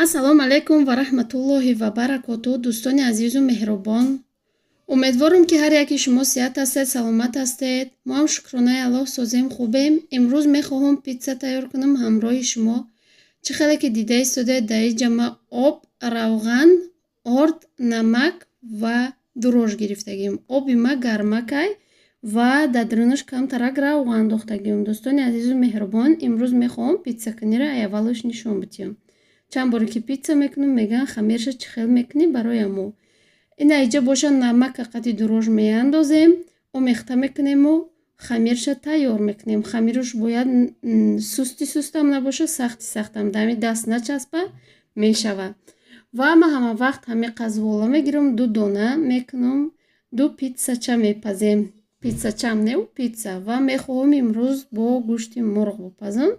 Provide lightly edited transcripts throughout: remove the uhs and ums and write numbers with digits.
ассалому алайкум ва раҳматуллоҳи ва баракотуҳ. Дӯстони азизу меҳрубон, умедворам ки ҳар яки шумо сеҳат ҳастед, саломат ҳастед. мо ҳам шукронаи Аллоҳ созем хубем. имрӯз мехоҳам питса тайёр кунам ҳамроҳи шумо. чӣ хеле ки дида истодед, дар ин ҷама об, равған, орд, намак ва дурож гирифтагием. оби ма гармакай ва дар дуринаш камтарак равған андохтагием. Дӯстони азизу меҳрубон, имрӯз мехоҳам питсакуниро аввалош нишон бидиҳам. чанд боре ки питса мекунам мегӯянд хамирша чӣ хел мекунӣ бароямо. ина иҷа боша намака қади дурож меандозем, омехта мекунему, хамирша тайёр мекунем. хамираш бояд сусти сустам набоша, сахти сахтам дами даст начаспа мешава. ва ма ҳама вақт ҳами қазвола мегирам, 2 дона мекунам, 2 питсача мепазем. питсачам не питса. ва мехоҳам имрӯз бо гӯшти мурғ бопазам.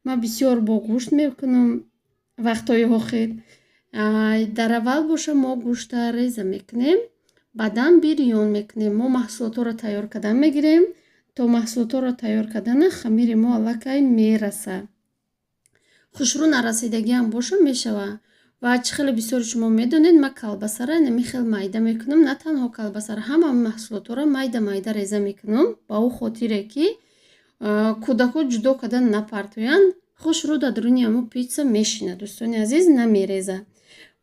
ма бисёр бо гӯшт мекунам вақтҳои охир. дар аввал боша мо гӯшта реза мекунем, баъдан бирён мекунем. мо маҳсулотҳоро тайёр кардан мегирем. то маҳсулотҳоро тайёр кардана хамири мо аллакай мераса. хушрӯ нарасидагиам боша мешава. ва чӣ хеле бисёри шумо медонед, ма калбасара нами хел майда мекунам. на танҳо калбасара, ҳама маҳсулотҳоро майда майда реза мекунам, ба ӯ хотире ки кӯдакҳо ҷудо кардан напартоянд. хушрӯ дар дуруни ҳамун питса мешина. дӯстони азиз, намереза.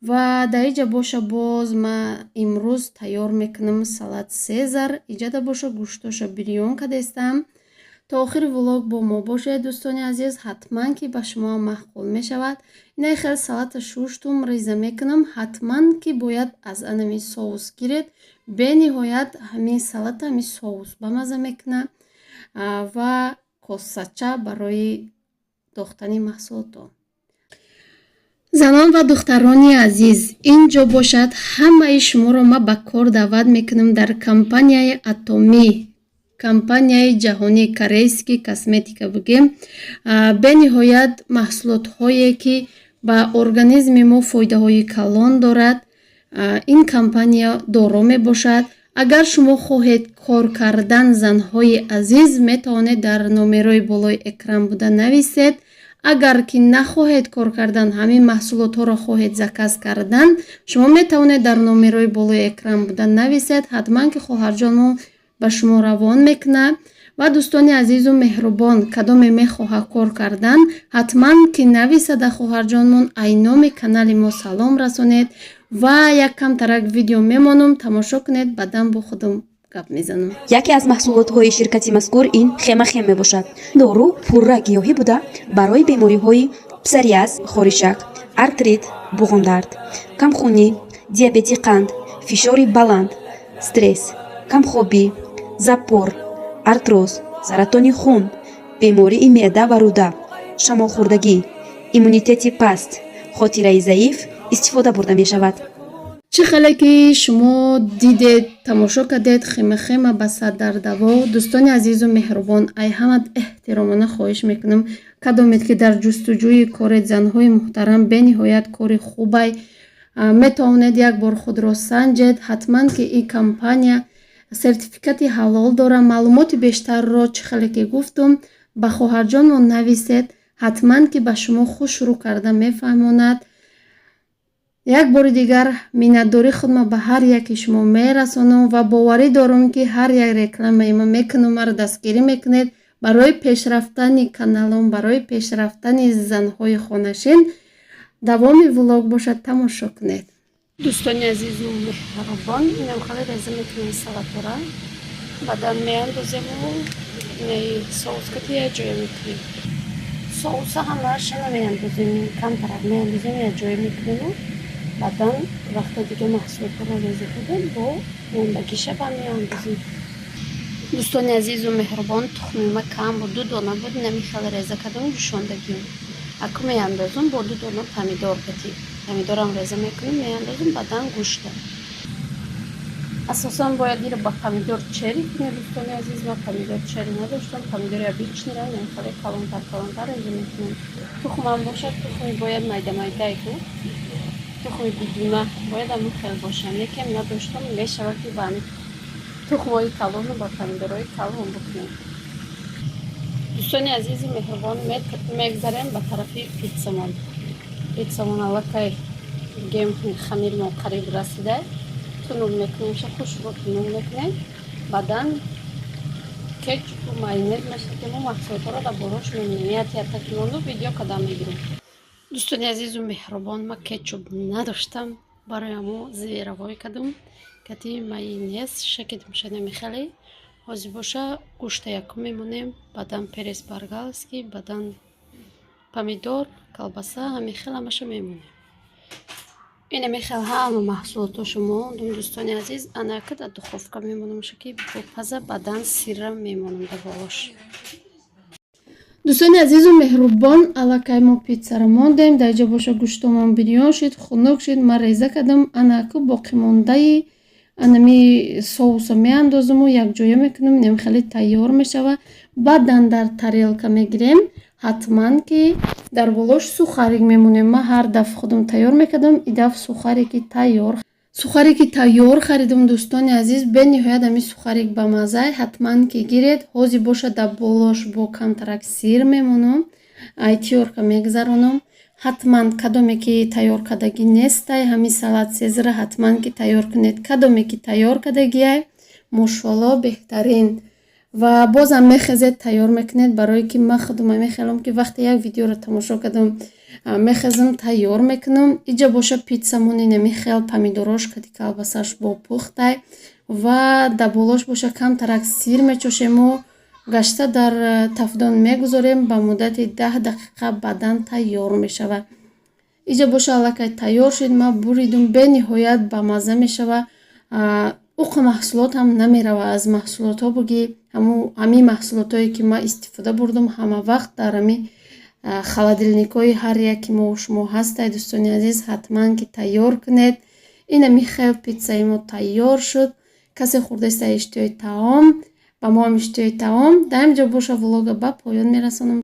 ва дар иҷа боша боз ма имрӯз тайёр мекунам салат сезар. иҷада боша гӯштоша бирён кардестам. то охири влог бо мо бошед дӯстони азиз, ҳатман ки ба шумо маъқул мешавад. ина хел салата шуштум реза мекунам. ҳатман ки бояд аз анами соус гиред. бениҳоят ҳамин салата ҳамин соус ба маза мекуна. ва косача барои дохтани маҳсулотҳо. занон ва духтарони азиз, ин ҷо бошад ҳамаи шуморо ма ба кор даъват мекунам дар компанияи Атоми, компанияи ҷаҳонии корейски косметика бугем. бениҳоят маҳсулотҳое ки ба организми мо фоидаҳои калон дорад. ин компания доро мебошад. агар шумо хоҳед кор кардан, занҳои азиз, метавонед дар номерои болои экран буда нависед. агар ки нахоҳед кор кардан, ҳамин маҳсулотҳоро хоҳед заказ кардан, шумо метавонед дар номерои болои экран буда нависед. ҳатман ки хоҳарҷонмон ба шумо равон мекунад. ва дӯстони азизу меҳрубон, кадоме мехоҳад кор кардан, ҳатман ки нависада хоҳарҷонмон ай номи канали мо салом расонед. ва як камтарак видео мемонам, тамошо кунед, баъдан бо худам гап мезанам. яке аз маҳсулотҳои ширкати мазкур ин хемахем мебошад. дору пурра гиёҳӣ буда барои бемориҳои псориаз, хоришак, артрит, буғумдард, камхунӣ, диабети қанд, фишори баланд, стресс, камхобӣ, запор, артроз, саратони хун, бемории меъда ва рӯда, шамолхӯрдагӣ, иммунитети паст, хотираи заиф истифода бурда мешавад. чӣ хеле ки шумо дидед, тамошо кардед хемахема ба сардардavo. дӯстони азизу меҳрубон, ай ҳамат эҳтиромона хоҳиш мекунам, кадомед ки дар ҷустуҷӯи коред, занҳои муҳтарам, бениҳоят кори хубай. метавонед як бор худро санҷед. ҳатман ки ин компания сертификати ҳалол дора. маълумоти бештарро чӣ хеле ки гуфтум, ба хоҳарҷонмон нависед. ҳатман ки ба шумо хушрӯ карда мефаҳмонад. як бори дигар миннатдории худро ба ҳар яки шумо мерасонам ва боварӣ дорам ки ҳар як рекламаи ма мекунам, маро дастгирӣ мекунед. барои пешрафтани каналам, барои пешрафтани занҳои хонашин, давоми влог бошад, тамошо кунед. дӯстони азизу меҳрубон, инам хеле реза мекунем салатора. баъдан меандозему соуска ки як ҷоя мекунем. соуса ҳамааш намеандозем, камтарак меандозем, як ҷоя мекунем. баъдан вақто дига маҳсулотҳоро реза кардем, бо мондагиша ба меандозем. дӯстони азизу меҳрубон, тухми ма кам бо 2 дона буд, нами хеле реза кардам ҷӯшондагиам. аку меандозам бо 2 дона помидор кати. помидорам реза мекунам, меандозам, баъдан гӯшта. асосан бояд иро ба помидор чери кунем. дӯстони азиз, ма помидор чери надоштам. помидори обичниро хеле калонтар реза мекунам. тухмам бошад, тухми бояд майда майдай ку. тухми будуна бояд ҳамин хел бошад. якам надоштам, мешавад ки ба ҳамин тухмҳои калону ба помидорҳои калон букунем. дӯстони азизи меҳрубон, мегзарем ба тарафи питсамон. пиццамон аллакай гем хамир мо қариб расида. Тунук мекунем, хушро тунук мекунем. Бадан кетчуп майонез мешакему маҳсулотҳоро дар борош мемонем. Ятакимону видео кадам мегирем. Дӯстони азизу меҳрубон, ма кетчуп надоштам. Барои ҳамо зиравой кардам. Кати майонез шакидам шанами хеле. Ҳозир боша гӯшта якум мемонем, баъдан перес болгарский, баъдан помидор, колбаса, ҳамин хел ҳамаша мемонем. Инами хел ҳама маҳсулотошо мондум. Дӯстони азиз, анака дар духовка мемонам шаки бопаза, баъдан сирра мемонам дар болош. Дӯстони азизу меҳрубон, аллакай мо пиццаро мондем. Дар ҷо боша гӯштомон бирён шид, хунук шид. Ман реза кардам, анаку боқимондаи анами соусо меандозаму якҷоя мекунам. Инам хеле тайёр мешава. Баъдан дар тарелка мегирем. ҳатман ки дар болош сухарик мемонем. Ман ҳар дафъ худам тайёр мекардам. И дафъ сухарики тайёр харидам. Дӯстони азиз, бениҳоят ҳамин сухарик ба маззаи ҳатман ки гиред. Ҳозир боша дар болош бо камтарак сир мемонам. Тиёрка мегзаронам. ҳатман кадоме ки тайёр кардагӣ нестай, ҳамин салат сезара ҳатман ки тайёр кунед. Кадоме ки тайёр кардагиай, мошоалло беҳтарин. Ва бозам мехезед тайёр мекунед, барое ки ман худам мехелам ки вақте як видеоро тамошо кардам, мехезам тайёр мекунам. Иҷа боша пиццамон инами хел помидорош кади колбасаш бо пухтай ва дар болош боша камтарак сир мечошему гашта дар тафдон мегузорем ба муддати 10 дақиқа, баъдан тайёр мешава. Иҷа боша аллакай тайёр шид. Ман буридум, бениҳоят ба мазза мешава. уқи маҳсулот ҳам намерава аз маҳсулотҳо буги ҳамин маҳсулотҳое ки ман истифода бурдам ҳама вақт дар ҳамин халадилникҳои ҳар яки мо шумо ҳастай. Дӯстони азиз, ҳатман ки тайёр кунед. Инами хел пиццаи мо тайёр шуд. касе хурдаиста иштиёи таом, ба мо ҳам иштиёи таом. Дар ин ҷо боша влога ба поён мерасонам.